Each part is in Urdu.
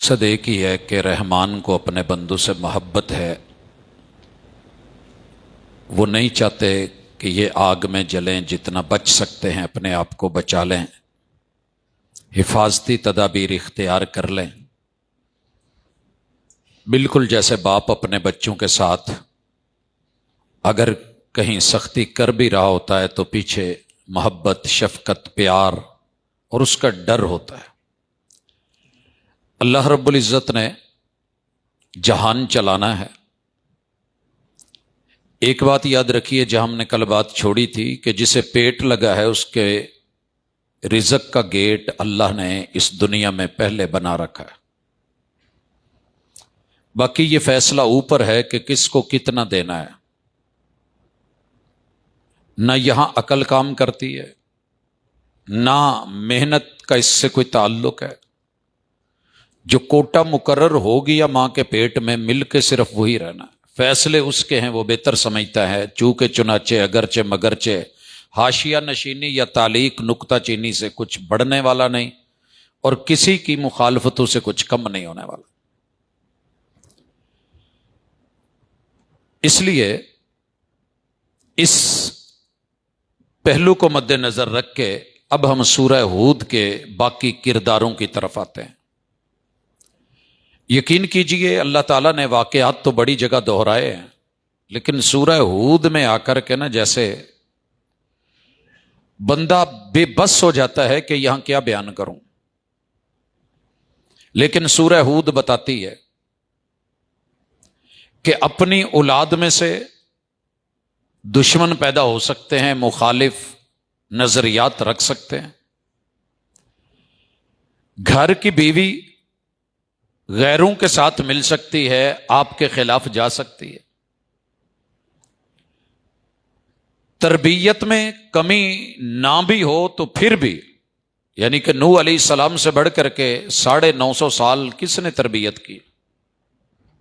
مقصد ایک ہی ہے کہ رحمان کو اپنے بندوں سے محبت ہے. وہ نہیں چاہتے کہ یہ آگ میں جلیں، جتنا بچ سکتے ہیں اپنے آپ کو بچا لیں، حفاظتی تدابیر اختیار کر لیں. بالکل جیسے باپ اپنے بچوں کے ساتھ اگر کہیں سختی کر بھی رہا ہوتا ہے تو پیچھے محبت، شفقت، پیار اور اس کا ڈر ہوتا ہے. اللہ رب العزت نے جہان چلانا ہے. ایک بات یاد رکھیے، جہاں ہم نے کل بات چھوڑی تھی کہ جسے پیٹ لگا ہے اس کے رزق کا گیٹ اللہ نے اس دنیا میں پہلے بنا رکھا ہے. باقی یہ فیصلہ اوپر ہے کہ کس کو کتنا دینا ہے. نہ یہاں عقل کام کرتی ہے، نہ محنت کا اس سے کوئی تعلق ہے. جو کوٹا مقرر ہو گیا ماں کے پیٹ میں، مل کے صرف وہی رہنا ہے. فیصلے اس کے ہیں، وہ بہتر سمجھتا ہے. چونکہ چنانچہ اگرچہ مگرچہ، حاشیہ نشینی یا تعلیق نکتہ چینی سے کچھ بڑھنے والا نہیں اور کسی کی مخالفتوں سے کچھ کم نہیں ہونے والا. اس لیے اس پہلو کو مد نظر رکھ کے اب ہم سورہ ہود کے باقی کرداروں کی طرف آتے ہیں. یقین کیجئے اللہ تعالیٰ نے واقعات تو بڑی جگہ دہرائے ہیں، لیکن سورہ ہود میں آ کر کے نا جیسے بندہ بے بس ہو جاتا ہے کہ یہاں کیا بیان کروں. لیکن سورہ ہود بتاتی ہے کہ اپنی اولاد میں سے دشمن پیدا ہو سکتے ہیں، مخالف نظریات رکھ سکتے ہیں. گھر کی بیوی غیروں کے ساتھ مل سکتی ہے، آپ کے خلاف جا سکتی ہے. تربیت میں کمی نہ بھی ہو تو پھر بھی، یعنی کہ نوح علیہ السلام سے بڑھ کر کے 950 سال کس نے تربیت کی،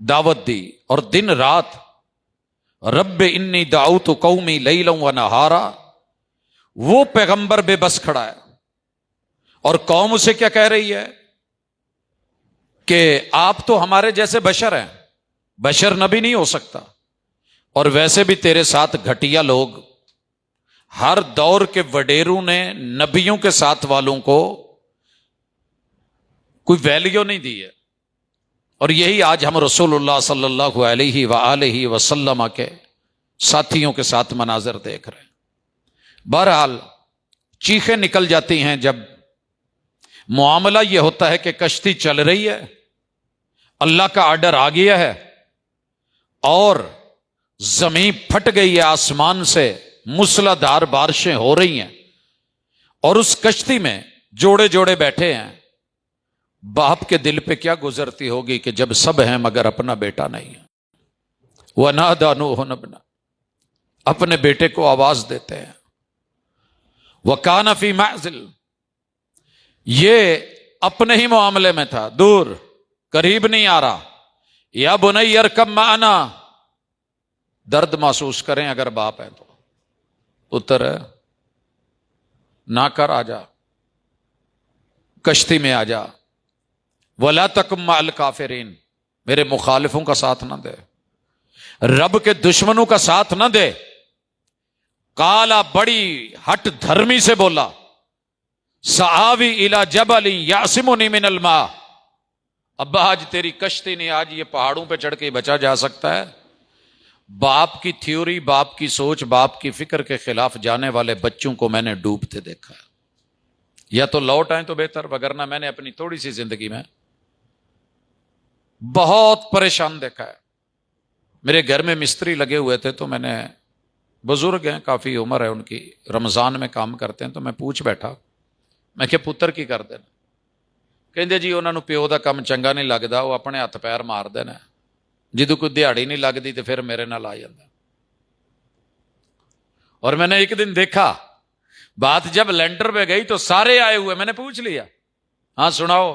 دعوت دی، اور دن رات رب انی دعوت قومی لیلا و نہارا. وہ پیغمبر بے بس کھڑا ہے اور قوم اسے کیا کہہ رہی ہے کہ آپ تو ہمارے جیسے بشر ہیں، بشر نبی نہیں ہو سکتا. اور ویسے بھی تیرے ساتھ گھٹیا لوگ، ہر دور کے وڈیروں نے نبیوں کے ساتھ والوں کو کوئی ویلیو نہیں دی ہے. اور یہی آج ہم رسول اللہ صلی اللہ علیہ وآلہ وسلم کے ساتھیوں کے ساتھ مناظر دیکھ رہے ہیں. بہرحال چیخیں نکل جاتی ہیں جب معاملہ یہ ہوتا ہے کہ کشتی چل رہی ہے، اللہ کا آرڈر آ گیا ہے اور زمین پھٹ گئی ہے، آسمان سے موسلا دھار بارشیں ہو رہی ہیں، اور اس کشتی میں جوڑے جوڑے بیٹھے ہیں. باپ کے دل پہ کیا گزرتی ہوگی کہ جب سب ہیں مگر اپنا بیٹا نہیں ہے. وَنَادَىٰ نُوحٌ ابْنَهُ، اپنے بیٹے کو آواز دیتے ہیں. وَكَانَ فِي مَعْزِلٍ، یہ اپنے ہی معاملے میں تھا، دور، قریب نہیں آ رہا. یا بنی ارکب معنا، درد محسوس کریں اگر باپ ہے تو، پتر ہے نہ کر، آ جا کشتی میں آ جا. وَلَا تَكُن مَعَ الْكَافِرِينَ، میرے مخالفوں کا ساتھ نہ دے، رب کے دشمنوں کا ساتھ نہ دے. قالا، بڑی ہٹ دھرمی سے بولا، سآوی الی جبل یعصمنی من الماء، ابا آج تیری کشتی نہیں، آج یہ پہاڑوں پہ چڑھ کے بچا جا سکتا ہے. باپ کی تھیوری، باپ کی سوچ، باپ کی فکر کے خلاف جانے والے بچوں کو میں نے ڈوبتے دیکھا ہے. یا تو لوٹ آئیں تو بہتر، وگرنہ میں نے اپنی تھوڑی سی زندگی میں بہت پریشان دیکھا ہے. میرے گھر میں مستری لگے ہوئے تھے تو میں نے، بزرگ ہیں کافی عمر ہے ان کی، رمضان میں کام کرتے ہیں، تو میں پوچھ بیٹھا، میں کہ پتر کی کر دینا؟ کہندے جی انہوں نے پیو دا کام چنگا نہیں لگتا، وہ اپنے ہاتھ پیر مار دینا، جدو کوئی دیہڑی نہیں لگتی تو پھر میرے نال آ جاتا. اور میں نے ایک دن دیکھا، بات جب لینٹر پہ گئی تو سارے آئے ہوئے، میں نے پوچھ لیا ہاں سناؤ،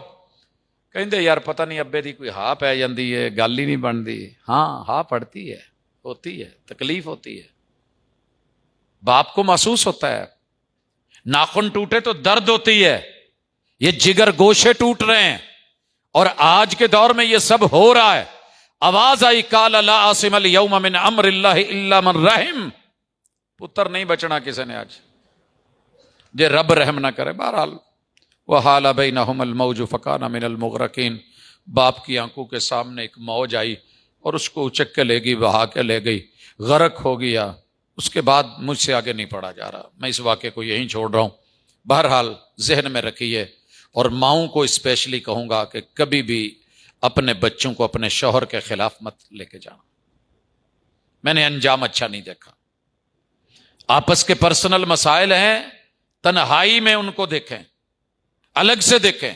کہندے یار پتہ نہیں ابے دی کوئی ہاں پہ جاندی ہے، گل ہی نہیں بنتی. ہاں ہاں پڑتی ہے، ہوتی ہے، تکلیف ہوتی ہے، باپ کو محسوس ہوتا ہے. ناخن ٹوٹے تو درد ہوتی ہے، یہ جگر گوشے ٹوٹ رہے ہیں اور آج کے دور میں یہ سب ہو رہا ہے. آواز آئی قال لا عاصم اليوم من امر اللہ الا من رحم. پتر نہیں بچنا کسی نے آج جے رب رحم نہ کرے. بہرحال وحال بینہم الموج فکان من المغرقین. باپ کی آنکھوں کے سامنے ایک موج آئی اور اس کو اچک کے لے گئی, بہا کے لے گئی, غرق ہو گیا. اس کے بعد مجھ سے آگے نہیں پڑھا جا رہا. میں اس واقعے کو یہیں چھوڑ رہا ہوں. بہرحال ذہن میں رکھیے, اور ماؤں کو اسپیشلی کہوں گا کہ کبھی بھی اپنے بچوں کو اپنے شوہر کے خلاف مت لے کے جانا. میں نے انجام اچھا نہیں دیکھا. آپس کے پرسنل مسائل ہیں, تنہائی میں ان کو دیکھیں, الگ سے دیکھیں,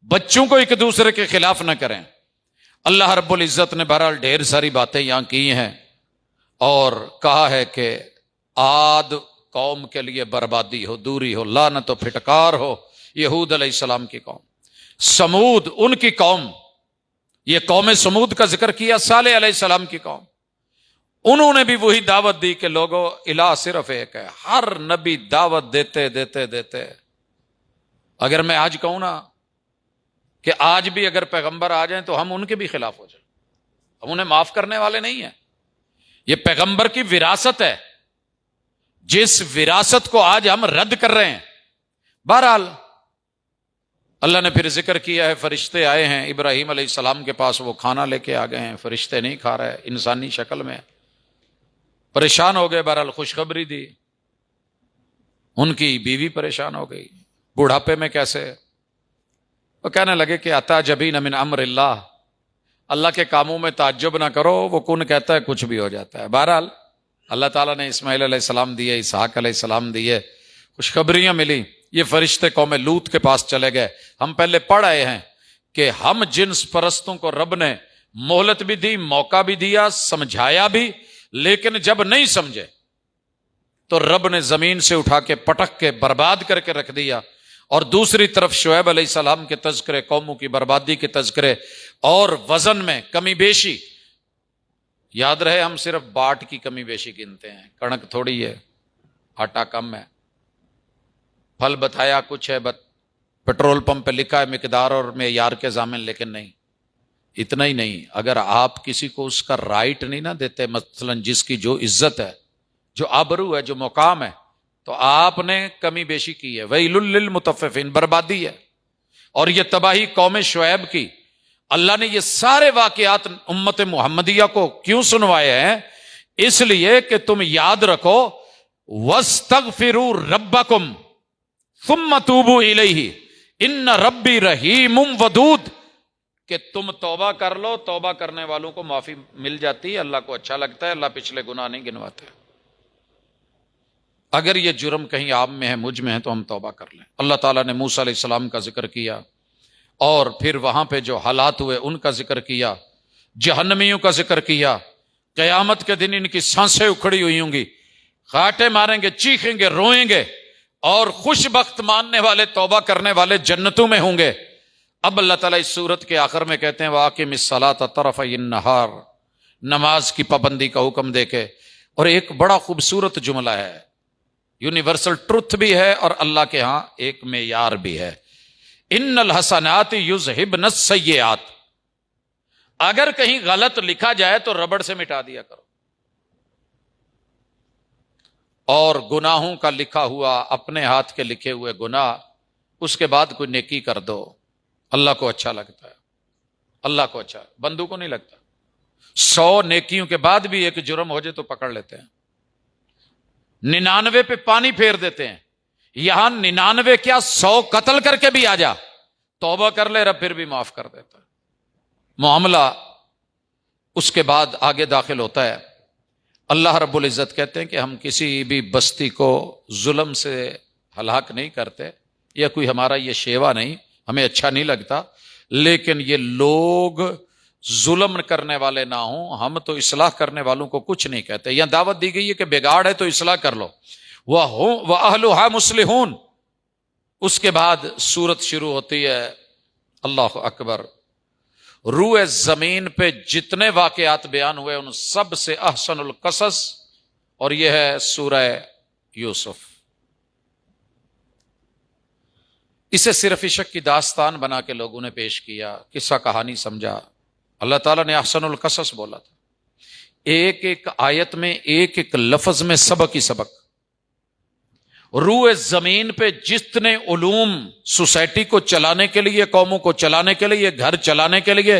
بچوں کو ایک دوسرے کے خلاف نہ کریں. اللہ رب العزت نے بہرحال ڈھیر ساری باتیں یہاں کی ہیں اور کہا ہے کہ عاد قوم کے لیے بربادی ہو, دوری ہو, لعنت و پھٹکار ہو. یہود علیہ السلام کی قوم, سمود ان کی قوم, یہ قوم سمود کا ذکر کیا, صالح علیہ السلام کی قوم, انہوں نے بھی وہی دعوت دی کہ لوگوں الہ صرف ایک ہے. ہر نبی دعوت دیتے دیتے دیتے, اگر میں آج کہوں نا کہ آج بھی اگر پیغمبر آ جائیں تو ہم ان کے بھی خلاف ہو جائیں, ہم انہیں معاف کرنے والے نہیں ہیں. یہ پیغمبر کی وراثت ہے, جس وراثت کو آج ہم رد کر رہے ہیں. بہرحال اللہ نے پھر ذکر کیا ہے, فرشتے آئے ہیں ابراہیم علیہ السلام کے پاس, وہ کھانا لے کے آ گئے ہیں, فرشتے نہیں کھا رہے, انسانی شکل میں پریشان ہو گئے. بہرحال خوشخبری دی, ان کی بیوی پریشان ہو گئی, بڑھاپے میں کیسے. وہ کہنے لگے کہ اتا جبین من امر اللہ, اللہ کے کاموں میں تعجب نہ کرو, وہ کن کہتا ہے کچھ بھی ہو جاتا ہے. بہرحال اللہ تعالیٰ نے اسماعیل علیہ السلام دیے, اسحاق علیہ السلام دیے, خوشخبریاں ملی. یہ فرشتے قوم لوط کے پاس چلے گئے. ہم پہلے پڑھ آئے ہیں کہ ہم جنس پرستوں کو رب نے مہلت بھی دی, موقع بھی دیا, سمجھایا بھی, لیکن جب نہیں سمجھے تو رب نے زمین سے اٹھا کے پٹک کے برباد کر کے رکھ دیا. اور دوسری طرف شعیب علیہ السلام کے تذکرے, قوموں کی بربادی کے تذکرے, اور وزن میں کمی بیشی. یاد رہے ہم صرف باٹ کی کمی بیشی گنتے ہیں, کڑک تھوڑی ہے, آٹا کم ہے, پھل بتایا کچھ ہے, پیٹرول پمپ پہ لکھا ہے مقدار اور معیار کے ضامن, لیکن نہیں, اتنا ہی نہیں. اگر آپ کسی کو اس کا رائٹ نہیں نہ دیتے, مثلا جس کی جو عزت ہے, جو آبرو ہے, جو مقام ہے, تو آپ نے کمی بیشی کی ہے. ویل للمطففین, بربادی ہے. اور یہ تباہی قوم شعیب کی. اللہ نے یہ سارے واقعات امت محمدیہ کو کیوں سنوائے ہیں؟ اس لیے کہ تم یاد رکھو, وَاسْتَغْفِرُوا رَبَّكُمْ ثُمَّ تُوبُوا إِلَيْهِ إِنَّ رَبِّي رَحِيمٌ وَدُودٌ, کہ تم توبہ کر لو, توبہ کرنے والوں کو معافی مل جاتی ہے, اللہ کو اچھا لگتا ہے, اللہ پچھلے گناہ نہیں گنواتے. اگر یہ جرم کہیں آپ میں ہے, مجھ میں ہے, تو ہم توبہ کر لیں. اللہ تعالیٰ نے موسیٰ علیہ السلام کا ذکر کیا, اور پھر وہاں پہ جو حالات ہوئے ان کا ذکر کیا, جہنمیوں کا ذکر کیا. قیامت کے دن ان کی سانسیں اکھڑی ہوئی ہوں گی, خاٹے ماریں گے, چیخیں گے, روئیں گے, اور خوش بخت ماننے والے, توبہ کرنے والے جنتوں میں ہوں گے. اب اللہ تعالیٰ اس سورت کے آخر میں کہتے ہیں وَأَقِمِ الصَّلَاةَ طَرَفَيِ النَّهَارِ, نماز کی پابندی کا حکم دے کے. اور ایک بڑا خوبصورت جملہ ہے, یونیورسل ٹروتھ بھی ہے اور اللہ کے ہاں ایک معیار بھی ہے, ان الحسنات یذہبن السیئات. اگر کہیں غلط لکھا جائے تو ربڑ سے مٹا دیا کرو, اور گناہوں کا لکھا ہوا, اپنے ہاتھ کے لکھے ہوئے گناہ, اس کے بعد کوئی نیکی کر دو. اللہ کو اچھا لگتا ہے, اللہ کو اچھا, بندوں کو نہیں لگتا. 100 نیکیوں کے بعد بھی ایک جرم ہو جائے تو پکڑ لیتے ہیں, 99 پہ پانی پھیر دیتے ہیں. یہاں 99 کیا 100 قتل کر کے بھی آ جا, توبہ کر لے, رب پھر بھی معاف کر دیتا ہے. معاملہ اس کے بعد آگے داخل ہوتا ہے. اللہ رب العزت کہتے ہیں کہ ہم کسی بھی بستی کو ظلم سے ہلاک نہیں کرتے, یا کوئی ہمارا یہ شیوا نہیں, ہمیں اچھا نہیں لگتا, لیکن یہ لوگ ظلم کرنے والے نہ ہوں. ہم تو اصلاح کرنے والوں کو کچھ نہیں کہتے. یہاں دعوت دی گئی ہے کہ بگاڑ ہے تو اصلاح کر لو. وَأَهْلُهَا مُصْلِحُونَ. اس کے بعد سورت شروع ہوتی ہے, اللہ اکبر, روح زمین پہ جتنے واقعات بیان ہوئے ان سب سے احسن القصص, اور یہ ہے سورہ یوسف. اسے صرف عشق کی داستان بنا کے لوگوں نے پیش کیا، قصہ کہانی سمجھا۔ اللہ تعالیٰ نے احسن القصص بولا تھا، ایک ایک آیت میں ایک ایک لفظ میں سبق ہی سبق۔ روئے زمین پہ جتنے علوم سوسائٹی کو چلانے کے لیے، قوموں کو چلانے کے لیے، گھر چلانے کے لیے،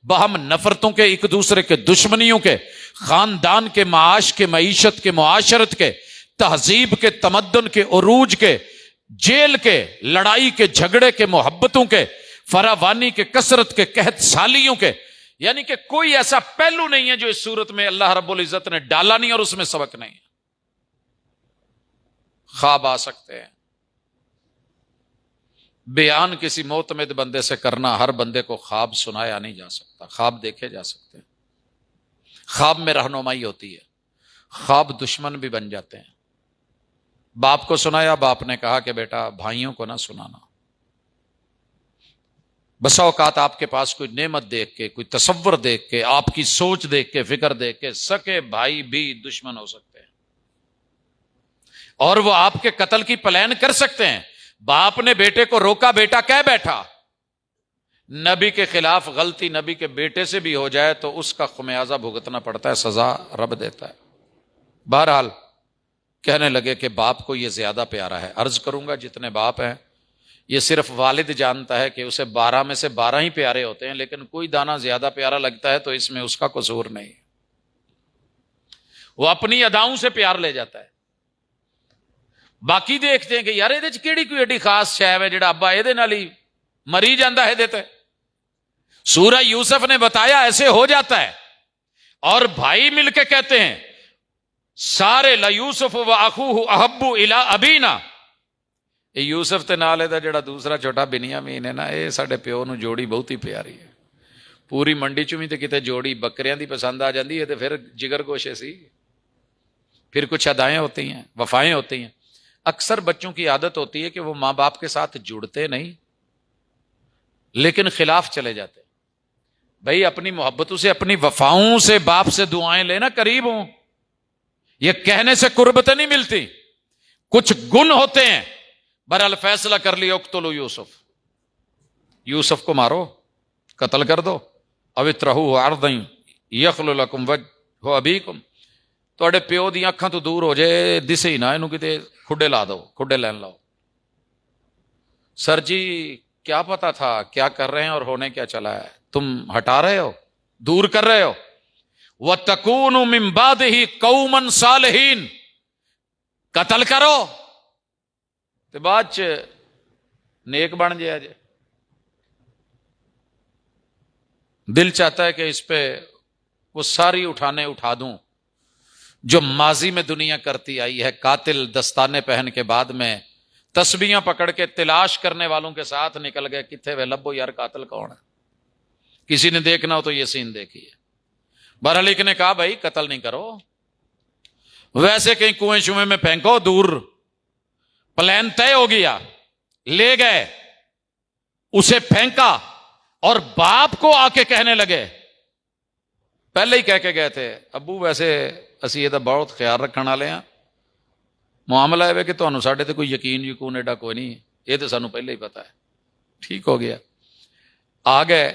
باہم نفرتوں کے، ایک دوسرے کے دشمنیوں کے، خاندان کے، معاش کے، معیشت کے، معاشرت کے، تہذیب کے، تمدن کے، عروج کے، جیل کے، لڑائی کے، جھگڑے کے، محبتوں کے، فراوانی کے، کثرت کے، قحط سالیوں کے، یعنی کہ کوئی ایسا پہلو نہیں ہے جو اس صورت میں اللہ رب العزت نے ڈالا نہیں اور اس میں سبق نہیں ہے۔ خواب آ سکتے ہیں، بیان کسی معتمد بندے سے کرنا، ہر بندے کو خواب سنایا نہیں جا سکتا، خواب دیکھے جا سکتے ہیں، خواب میں رہنمائی ہوتی ہے، خواب دشمن بھی بن جاتے ہیں۔ باپ کو سنایا، باپ نے کہا کہ بیٹا بھائیوں کو نہ سنانا۔ بسا اوقات آپ کے پاس کوئی نعمت دیکھ کے، کوئی تصور دیکھ کے، آپ کی سوچ دیکھ کے، فکر دیکھ کے سکے بھائی بھی دشمن ہو سکتے ہیں، اور وہ آپ کے قتل کی پلان کر سکتے ہیں۔ باپ نے بیٹے کو روکا، بیٹا کہہ بیٹھا، نبی کے خلاف غلطی نبی کے بیٹے سے بھی ہو جائے تو اس کا خمیازہ بھگتنا پڑتا ہے، سزا رب دیتا ہے۔ بہرحال کہنے لگے کہ باپ کو یہ زیادہ پیارا ہے۔ عرض کروں گا جتنے باپ ہیں، یہ صرف والد جانتا ہے کہ اسے 12 میں سے 12 ہی پیارے ہوتے ہیں، لیکن کوئی دانہ زیادہ پیارا لگتا ہے تو اس میں اس کا قصور نہیں، وہ اپنی اداؤں سے پیار لے جاتا ہے۔ باقی دیکھتے ہیں کہ یار یہ کیڑی کوئی ایڈی خاص شے ہے جڑا ابا یہ نال ہی مری جاندہ ہے دیتا ہے۔ سورہ یوسف نے بتایا ایسے ہو جاتا ہے، اور بھائی مل کے کہتے ہیں سارے لَيُوسُفُ وَأَخُوهُ أَحَبُّ إِلَىٰ أَبِينَا، یوسف تے نال دا جڑا دوسرا چھوٹا بنیامین ہے نا، اے ساڈے پیو نو جوڑی بہت ہی پیاری ہے۔ پوری منڈی چوں بھی تے کتے جوڑی بکریاں دی پسند آ جاندی ہے تے پھر جگر گوشے سی، پھر کچھ ادائیں ہوتی ہیں، وفائیں ہوتی ہیں۔ اکثر بچوں کی عادت ہوتی ہے کہ وہ ماں باپ کے ساتھ جڑتے نہیں لیکن خلاف چلے جاتے۔ بھائی اپنی محبتوں سے، اپنی وفاؤں سے باپ سے دعائیں لینا، قریب ہوں، یہ کہنے سے قربت نہیں ملتی، کچھ گن ہوتے ہیں۔ بہرحال فیصلہ کر لیا اقتلوا یوسف، یوسف کو مارو، قتل کر دو، او اطرحوہ ارضا یخل لکم وجہ ابیکم، تواڈے پیو دی اکھاں تو دور ہو جائے، دسے ہی نہ، اینو کتے کھڈے لا دو، کھڈے لین لاؤ۔ سر جی کیا پتا تھا کیا کر رہے ہیں اور ہونے کیا چلا ہے، تم ہٹا رہے ہو، دور کر رہے ہو۔ وَتَكُونُوا مِن بَعْدِهِ قَوْمًا صَالِحِينَ، قتل کرو تے بعد چ نیک بن جائے جے۔ دل چاہتا ہے کہ اس پہ وہ ساری اٹھا دوں جو ماضی میں دنیا کرتی آئی ہے، قاتل دستانے پہن کے بعد میں تسبیحاں پکڑ کے تلاش کرنے والوں کے ساتھ نکل گئے، کتنے وے لبو یار قاتل کون ہے، کسی نے دیکھنا ہو تو یہ سین دیکھیے۔ بہرحال ایک نے کہا بھائی قتل نہیں کرو، ویسے کہیں کنویں شویں میں پھینکو، دور پلان طے ہو گیا، لے گئے، اسے پھینکا، اور باپ کو آ کے کہنے لگے، پہلے ہی کہہ کے گئے تھے ابو ویسے اسی یہ بہت خیال رکھنے والے ہیں، معاملہ ہے کہ تمہیں ساڈے تے کوئی یقین ایڈا کوئی نہیں، یہ تو سانو پہلے ہی پتا ہے۔ ٹھیک ہو گیا، آ گئے،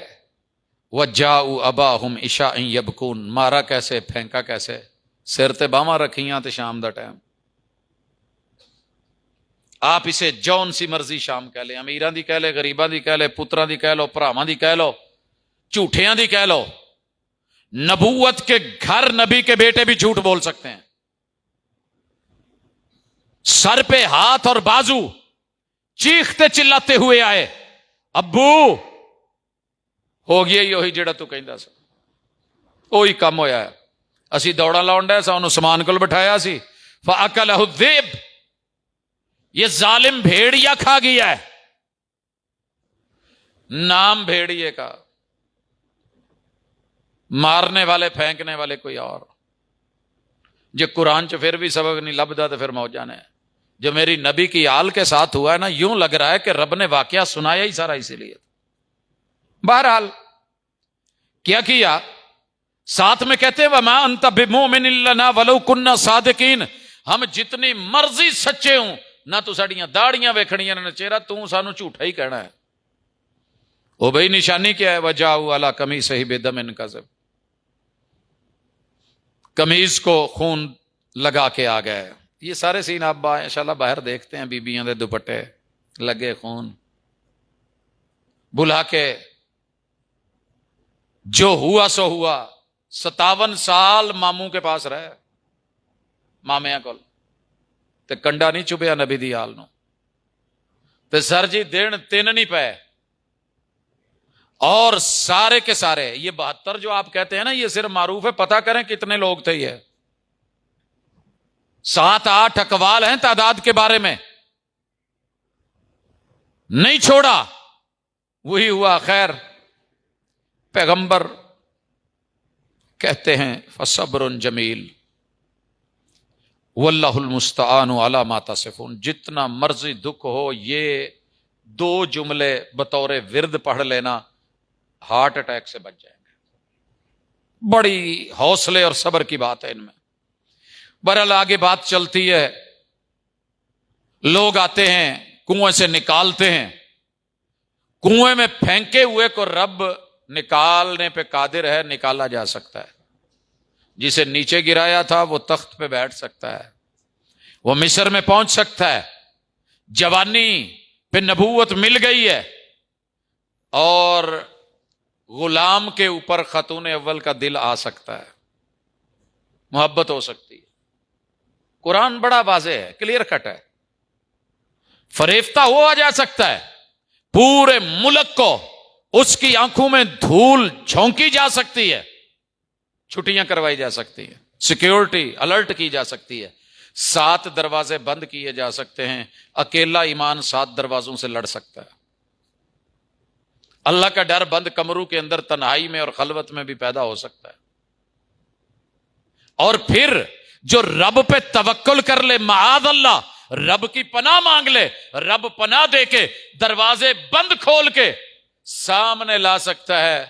وَجَاءُوا أَبَاهُمْ عِشَاءً يَبْكُونَ، مارا کیسے، پھینکا کیسے، سر تے باواں رکھیاں تے شام دا ٹائم۔ آپ اسے جون سی مرضی شام کہہ لیں، امیراں دی کہہ لے، غریباں دی کہہ لے، پتراں دی کہہ لو، بھراواں دی کہہ لو، جھوٹیاں دی کہہ لو۔ نبوت کے گھر نبی کے بیٹے بھی جھوٹ بول سکتے ہیں۔ سر پہ ہاتھ اور بازو، چیختے چلاتے ہوئے آئے، ابو ہو گیا ہی وہی جڑا تو کہندا سی، وہی کم ہویا ہے، اسی دوڑا لاؤن ڈے سا، انہوں سامان کول بٹھایا سی، فَأَكَلَهُ الذِّئْبُ، یہ ظالم بھیڑیا کھا گیا ہے۔ نام بھیڑیے کا، مارنے والے پھینکنے والے کوئی اور، جو قرآن چ پھر بھی سبق نہیں لبدا تو پھر موجہ نے، جو میری نبی کی آل کے ساتھ ہوا ہے نا، یوں لگ رہا ہے کہ رب نے واقعہ سنایا ہی سارا اسی لیے۔ بہرحال کیا ساتھ میں کہتے ہیں وَمَا أَنْتَ بِمُؤْمِنٍ لَنَا وَلَوْ كُنَّا صَادِقِينَ، ہم جتنی مرضی سچے ہوں نہ تو ساڈیاں داڑیاں ویکھنیاں نے چہرہ، تو سانو جھوٹا ہی کہنا ہے۔ او بھائی نشانی کیا ہے؟ وجاؤ علی قمیصہ بدم کذب، قمیض کو خون لگا کے آ گئے۔ یہ سارے سین آپ انشاءاللہ باہر دیکھتے ہیں، بیبیاں دے دوپٹے لگے خون، بلا کے جو ہوا سو ہوا۔ 57 سال ماموں کے پاس رہے، مامیا کول، تے کنڈا نہیں چبیا نبی دی آل نو، تے سر جی دن 3 نہیں پے، اور سارے کے سارے یہ 72 جو آپ کہتے ہیں نا، یہ صرف معروف ہے، پتہ کریں کتنے لوگ تھے۔ یہ 7-8 اقوال ہیں تعداد کے بارے میں، نہیں چھوڑا، وہی ہوا۔ خیر، پیغمبر کہتے ہیں فصبر جمیل واللہ المستعان علی ما تصفون، جتنا مرضی دکھ ہو یہ 2 جملے بطور ورد پڑھ لینا، ہارٹ اٹیک سے بچ جائیں گے۔ بڑی حوصلے اور صبر کی بات ہے ان میں۔ بہرحال آگے بات چلتی ہے، لوگ آتے ہیں کنویں سے نکالتے ہیں، کنویں میں پھینکے ہوئے کو رب نکالنے پہ قادر ہے، نکالا جا سکتا ہے۔ جسے نیچے گرایا تھا وہ تخت پہ بیٹھ سکتا ہے، وہ مصر میں پہنچ سکتا ہے، جوانی پہ نبوت مل گئی ہے، اور غلام کے اوپر خاتون اول کا دل آ سکتا ہے، محبت ہو سکتی ہے۔ قرآن بڑا واضح ہے، کلیئر کٹ ہے۔ فریفتہ ہوا جا سکتا ہے، پورے ملک کو اس کی آنکھوں میں دھول جھونکی جا سکتی ہے، چھٹیاں کروائی جا سکتی ہیں، سیکیورٹی الرٹ کی جا سکتی ہے، 7 دروازے بند کیے جا سکتے ہیں، اکیلا ایمان 7 دروازوں سے لڑ سکتا ہے۔ اللہ کا ڈر بند کمروں کے اندر تنہائی میں اور خلوت میں بھی پیدا ہو سکتا ہے۔ اور پھر جو رب پہ توکل کر لے، معاذ اللہ، رب کی پناہ مانگ لے، رب پناہ دے کے دروازے بند کھول کے سامنے لا سکتا ہے،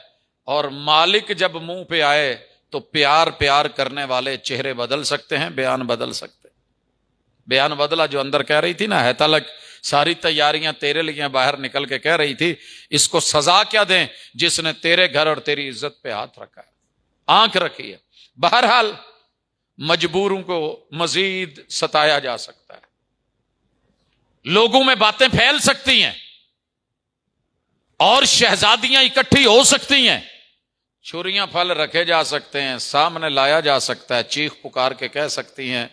اور مالک جب منہ پہ آئے تو پیار پیار کرنے والے چہرے بدل سکتے ہیں، بیان بدل سکتے ہیں۔ بیان بدلا، جو اندر کہہ رہی تھی نا، ہے تلک ساری تیاریاں تیرے لیے، باہر نکل کے کہہ رہی تھی اس کو سزا کیا دیں جس نے تیرے گھر اور تیری عزت پہ ہاتھ رکھا ہے، آنکھ رکھی ہے۔ بہرحال مجبوروں کو مزید ستایا جا سکتا ہے، لوگوں میں باتیں پھیل سکتی ہیں، اور شہزادیاں اکٹھی ہو سکتی ہیں، چھریاں پھل رکھے جا سکتے ہیں، سامنے لایا جا سکتا ہے، چیخ پکار کے کہہ سکتی ہیں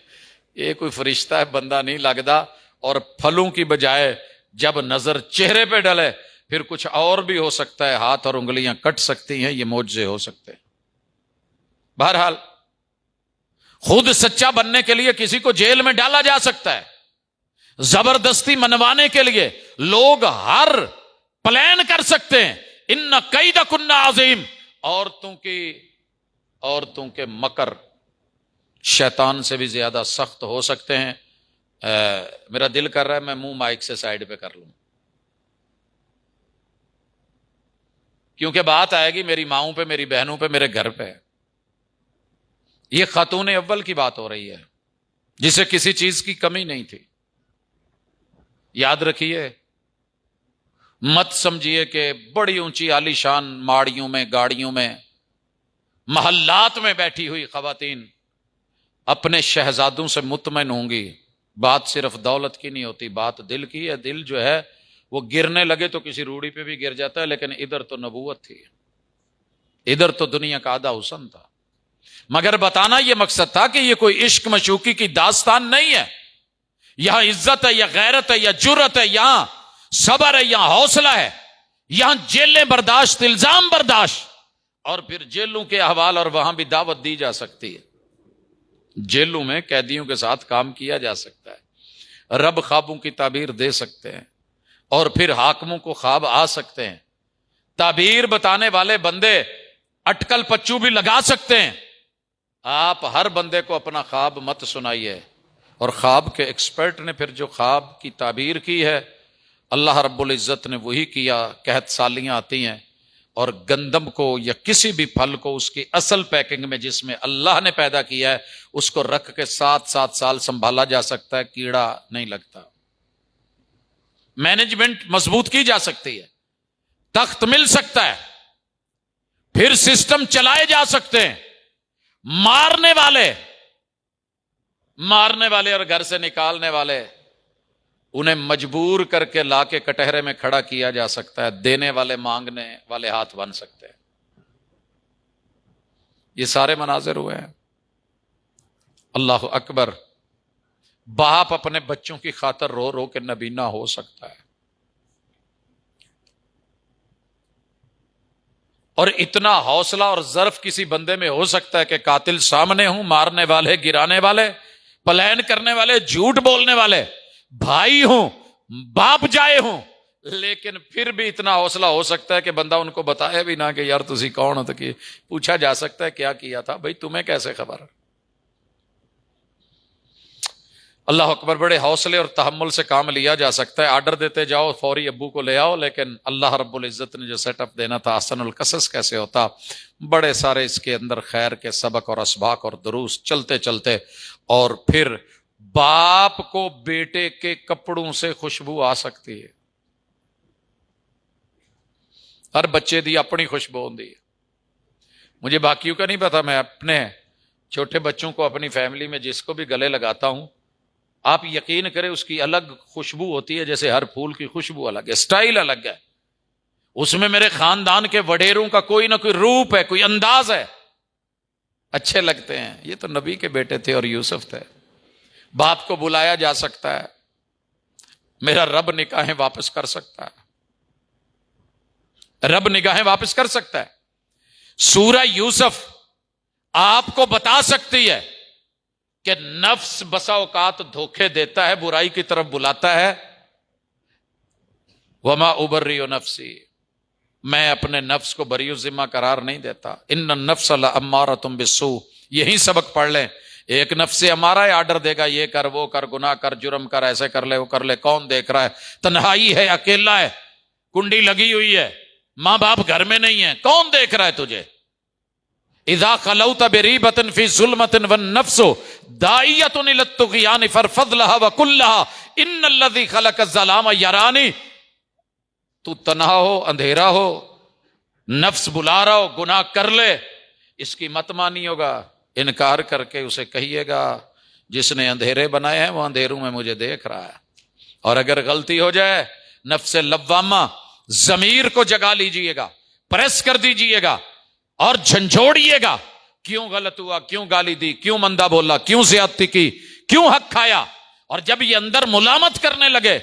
یہ کوئی فرشتہ ہے، بندہ نہیں لگتا، اور پھلوں کی بجائے جب نظر چہرے پہ ڈلے پھر کچھ اور بھی ہو سکتا ہے، ہاتھ اور انگلیاں کٹ سکتی ہیں، یہ معجزے ہو سکتے ہیں۔ بہرحال خود سچا بننے کے لیے کسی کو جیل میں ڈالا جا سکتا ہے، زبردستی منوانے کے لیے لوگ ہر پلان کر سکتے ہیں، ان کیدکن عظیم، عورتوں کے مکر شیطان سے بھی زیادہ سخت ہو سکتے ہیں۔ میرا دل کر رہا ہے میں منہ مائک سے سائڈ پہ کر لوں، کیونکہ بات آئے گی میری ماؤں پہ، میری بہنوں پہ، میرے گھر پہ۔ یہ خاتون اول کی بات ہو رہی ہے جسے کسی چیز کی کمی نہیں تھی۔ یاد رکھیے، مت سمجھیے کہ بڑی اونچی عالی شان ماڑیوں میں، گاڑیوں میں، محلات میں بیٹھی ہوئی خواتین اپنے شہزادوں سے مطمئن ہوں گی۔ بات صرف دولت کی نہیں ہوتی، بات دل کی ہے۔ دل جو ہے وہ گرنے لگے تو کسی روڑی پہ بھی گر جاتا ہے، لیکن ادھر تو نبوت تھی، ادھر تو دنیا کا آدھا حسن تھا۔ مگر بتانا یہ مقصد تھا کہ یہ کوئی عشق مشوقی کی داستان نہیں ہے، یہاں عزت ہے یا غیرت ہے یا جرت ہے، یہاں صبر ہے، یہاں حوصلہ ہے، یہاں جیلیں برداشت، الزام برداشت، اور پھر جیلوں کے احوال، اور وہاں بھی دعوت دی جا سکتی ہے۔ جیلوں میں قیدیوں کے ساتھ کام کیا جا سکتا ہے، رب خوابوں کی تعبیر دے سکتے ہیں، اور پھر حاکموں کو خواب آ سکتے ہیں۔ تعبیر بتانے والے بندے اٹکل پچو بھی لگا سکتے ہیں۔ آپ ہر بندے کو اپنا خواب مت سنائیے، اور خواب کے ایکسپرٹ نے پھر جو خواب کی تعبیر کی ہے، اللہ رب العزت نے وہی کیا۔ قحط سالیاں آتی ہیں، اور گندم کو یا کسی بھی پھل کو اس کی اصل پیکنگ میں جس میں اللہ نے پیدا کیا ہے اس کو رکھ کے 7 سال سنبھالا جا سکتا ہے، کیڑا نہیں لگتا۔ مینجمنٹ مضبوط کی جا سکتی ہے، تخت مل سکتا ہے، پھر سسٹم چلائے جا سکتے ہیں۔ مارنے والے اور گھر سے نکالنے والے، انہیں مجبور کر کے لا کے کٹہرے میں کھڑا کیا جا سکتا ہے، دینے والے مانگنے والے ہاتھ بن سکتے ہیں۔ یہ سارے مناظر ہوئے ہیں۔ اللہ اکبر، باپ اپنے بچوں کی خاطر رو رو کے نبینا ہو سکتا ہے، اور اتنا حوصلہ اور ظرف کسی بندے میں ہو سکتا ہے کہ قاتل سامنے ہوں، مارنے والے، گرانے والے، پلان کرنے والے، جھوٹ بولنے والے بھائی ہوں، باپ جائے ہوں، لیکن پھر بھی اتنا حوصلہ ہو سکتا ہے کہ بندہ ان کو بتایا بھی نہ کہ یار تسی کون ہو، تو کہ پوچھا جا سکتا ہے کیا کیا تھا بھائی، تمہیں کیسے خبر؟ اللہ اکبر، بڑے حوصلے اور تحمل سے کام لیا جا سکتا ہے۔ آرڈر دیتے جاؤ فوری ابو کو لے آؤ، لیکن اللہ رب العزت نے جو سیٹ اپ دینا تھا، احسن القصص کیسے ہوتا، بڑے سارے اس کے اندر خیر کے سبق اور اسباق اور دروس چلتے چلتے، اور پھر باپ کو بیٹے کے کپڑوں سے خوشبو آ سکتی ہے۔ ہر بچے دی اپنی خوشبو ہوندی ہے، مجھے باقیوں کا نہیں پتا، میں اپنے چھوٹے بچوں کو اپنی فیملی میں جس کو بھی گلے لگاتا ہوں، آپ یقین کریں اس کی الگ خوشبو ہوتی ہے، جیسے ہر پھول کی خوشبو الگ ہے، سٹائل الگ ہے، اس میں میرے خاندان کے وڈیروں کا کوئی نہ کوئی روپ ہے، کوئی انداز ہے، اچھے لگتے ہیں۔ یہ تو نبی کے بیٹے تھے اور یوسف تھے۔ باپ کو بلایا جا سکتا ہے، میرا رب نگاہیں واپس کر سکتا ہے، رب نگاہیں واپس کر سکتا ہے۔ سورہ یوسف آپ کو بتا سکتی ہے کہ نفس بسا اوقات دھوکے دیتا ہے، برائی کی طرف بلاتا ہے۔ وما ابرئ نفسی، میں اپنے نفس کو بری الذمہ قرار نہیں دیتا۔ ان النفس لامارۃ بالسوء، یہی سبق پڑھ لیں۔ ایک نفس سے ہمارا آرڈر دے گا، یہ کر، وہ کر، گناہ کر، جرم کر، ایسے کر لے، وہ کر لے، کون دیکھ رہا ہے، تنہائی ہے، اکیلا ہے، کنڈی لگی ہوئی ہے، ماں باپ گھر میں نہیں ہے، کون دیکھ رہا ہے تجھے؟ اذا خلوت بریبۃ فی ظلمۃ والنفس داعیۃ الی الطغیان فارفض لها وقل لها ان الذی خلق الظلام یرانی۔ تو تنہا ہو، اندھیرا ہو، نفس بلا رہا ہو، گناہ کر لے، اس کی مت مانی ہوگا، انکار کر کے اسے کہیے گا جس نے اندھیرے بنائے ہیں وہ اندھیروں میں مجھے دیکھ رہا ہے۔ اور اگر غلطی ہو جائے، نفس لوامہ، ضمیر کو جگا لیجئے گا، پریس کر دیجئے گا اور جھنجھوڑیے گا، کیوں غلط ہوا، کیوں گالی دی، کیوں مندہ بولا، کیوں زیادتی کی، کیوں حق کھایا۔ اور جب یہ اندر ملامت کرنے لگے،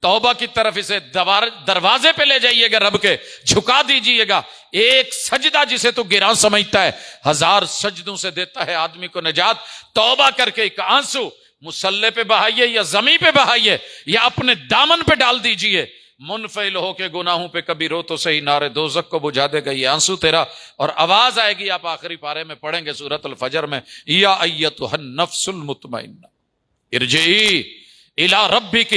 توبہ کی طرف اسے دروازے پہ لے جائیے گا، رب کے جھکا دیجئے گا۔ ایک سجدہ جسے تو گراں سمجھتا ہے، 1000 سجدوں سے دیتا ہے آدمی کو نجات۔ توبہ کر کے ایک آنسو مصلی پہ بہائیے یا زمین پہ بہائیے یا اپنے دامن پہ ڈال دیجئے، منفعل ہو کے گناہوں پہ کبھی رو تو صحیح، نارے دوزخ کو بجھا دے گا یہ آنسو تیرا۔ اور آواز آئے گی، آپ آخری پارے میں پڑھیں گے سورۃ الفجر میں، یا ایتھا النفس المطمئنہ ارجعی الی ربک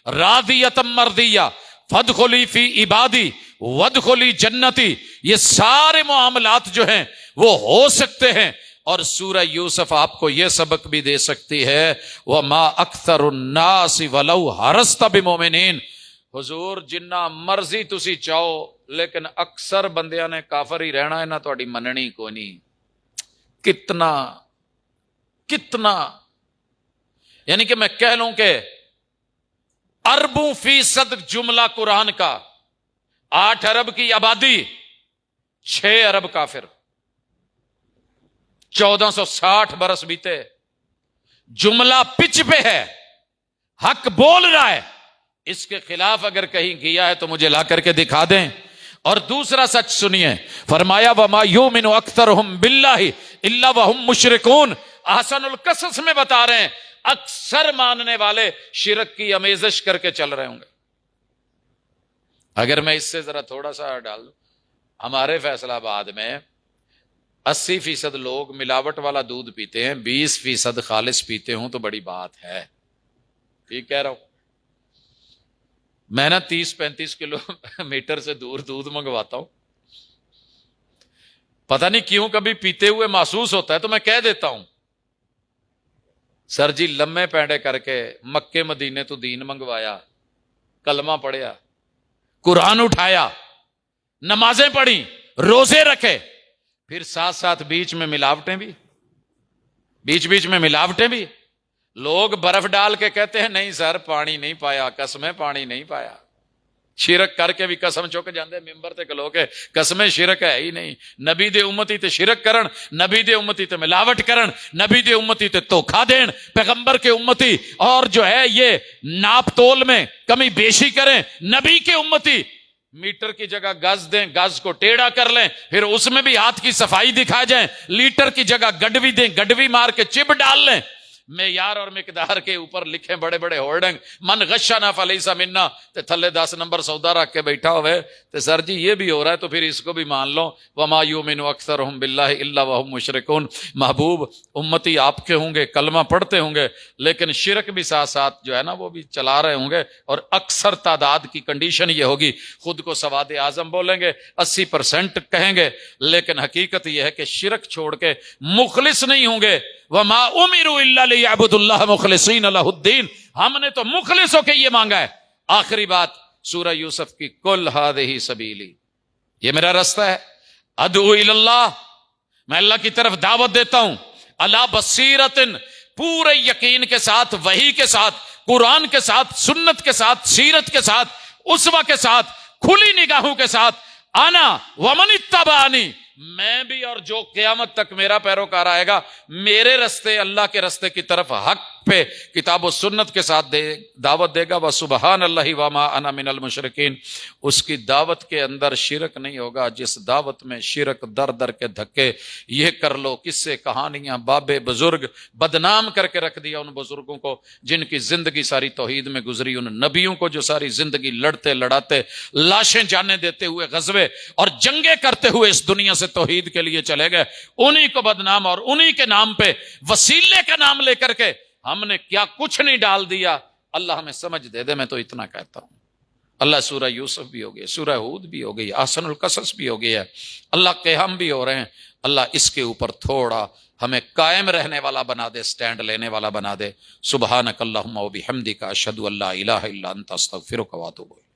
راضیۃ مرضیہ فادخلی فی عبادی وادخلی جنتی۔ یہ سارے معاملات جو ہیں وہ ہو سکتے ہیں، اور سورہ یوسف آپ کو یہ سبق بھی دے سکتی ہے، وما اکثر الناس ولو حرصت بمؤمنین۔ حضور جنہ مرضی تسی چاہو، لیکن اکثر بندیاں نے کافر ہی رہنا ہے، نہ تہاڈی مننی کوئی نہیں۔ کتنا یعنی کہ میں کہہ لوں کہ اربوں فیصد جملہ قرآن کا، 8 ارب کی آبادی، 6 ارب کافر، 1460 برس بیتے، جملہ پچ پہ ہے، حق بول رہا ہے، اس کے خلاف اگر کہیں کیا ہے تو مجھے لا کر کے دکھا دیں۔ اور دوسرا سچ سنیے، فرمایا وما یؤمن اکثرهم باللہ الا وهم مشرکون۔ احسن القصص میں بتا رہے ہیں اکثر ماننے والے شرک کی امیزش کر کے چل رہے ہوں گے۔ اگر میں اس سے ذرا تھوڑا سا ڈال دوں، ہمارے فیصلہ آباد میں 80% لوگ ملاوٹ والا دودھ پیتے ہیں، 20% خالص پیتے ہوں تو بڑی بات ہے، ٹھیک کہہ رہا ہوں۔ میں نا 30-35 کلو میٹر سے دور دودھ منگواتا ہوں، پتہ نہیں کیوں کبھی پیتے ہوئے محسوس ہوتا ہے تو میں کہہ دیتا ہوں، سر جی لمے پینڈے کر کے مکے مدینے تو دین منگوایا، کلمہ پڑھیا، قرآن اٹھایا، نمازیں پڑھی، روزے رکھے، پھر ساتھ ساتھ بیچ میں ملاوٹیں بھی، بیچ میں ملاوٹیں بھی. لوگ برف ڈال کے کہتے ہیں نہیں سر پانی نہیں پایا، قسمیں پانی نہیں پایا. شرک کر کے بھی قسم چک جاندے ممبر تے کلو کے قسمیں شرک ہے ہی نہیں. نبی دے امتی تے شرک کرن، نبی دے امتی تے ملاوٹ کرن، نبی دے امتی تے دھوکھا دین، پیغمبر کے امتی اور جو ہے یہ ناپ تول میں کمی بیشی کریں. نبی کے امتی میٹر کی جگہ گز دیں، گز کو ٹیڑھا کر لیں، پھر اس میں بھی ہاتھ کی صفائی دکھا جائیں. لیٹر کی جگہ گڈوی دیں، گڈوی مار کے چپ ڈال لیں. معیار اور مقدار کے اوپر لکھیں بڑے بڑے ہورڈنگ من غشنا فلیس منا، تے تھلے 10 نمبر سودا رکھ کے بیٹھا ہوئے تے سر جی یہ بھی ہو رہا ہے تو پھر اس کو بھی مان لو. وما یؤمن اکثرهم باللہ الا وهم مشرکون. محبوب امتی آپ کے ہوں گے، کلمہ پڑھتے ہوں گے، لیکن شرک بھی ساتھ ساتھ جو ہے نا وہ بھی چلا رہے ہوں گے. اور اکثر تعداد کی کنڈیشن یہ ہوگی، خود کو سواد اعظم بولیں گے، 80% کہیں گے، لیکن حقیقت یہ ہے کہ شرک چھوڑ کے مخلص نہیں ہوں گے. وما امروا الا ليعبدوا الله مخلصين له الدين. ہم نے تو مخلص ہو کے یہ مانگا ہے. آخری بات سورہ یوسف کی، کل هذه سبیلی، یہ میرا رستہ ہے، ادعو الی اللہ، میں اللہ کی طرف دعوت دیتا ہوں، علی بصیرۃ، پورے یقین کے ساتھ، وحی کے ساتھ، قرآن کے ساتھ، سنت کے ساتھ، سیرت کے ساتھ، اسوہ کے ساتھ، کھلی نگاہوں کے ساتھ، انا ومن اتبعنی، میں بھی اور جو قیامت تک میرا پیروکار آئے گا، میرے رستے اللہ کے رستے کی طرف حق پہ کتاب و سنت کے ساتھ دعوت دے گا. وسبحان اللہ وما انا من المشرکین. اس کی دعوت کے اندر شرک نہیں ہوگا. جس دعوت میں شرک در در کے دھکے، یہ کر لو، قصے کہانیاں، بابے بزرگ، بدنام کر کے رکھ دیا ان بزرگوں کو جن کی زندگی ساری توحید میں گزری، ان نبیوں کو جو ساری زندگی لڑتے لڑاتے، لاشیں جانے دیتے ہوئے، غزوے اور جنگیں کرتے ہوئے اس دنیا سے توحید کے لیے چلے گئے. انہی کو بدنام اور انہی کے نام پہ وسیلے کا نام لے کر کے ہم نے کیا کچھ نہیں ڈال دیا. اللہ ہمیں سمجھ دے دے. میں تو اتنا کہتا ہوں. اللہ سورہ یوسف بھی ہو گئی، سورہ ہود بھی ہو گئی، احسن القصص بھی ہو گئی ہے، اللہ قیام بھی ہو رہے ہیں. اللہ اس کے اوپر تھوڑا ہمیں قائم رہنے والا بنا دے، سٹینڈ لینے والا بنا دے. سبحانک اللہم و بحمدک، اشہد ان لا الہ الا انت، استغفرک و اتوب الیک.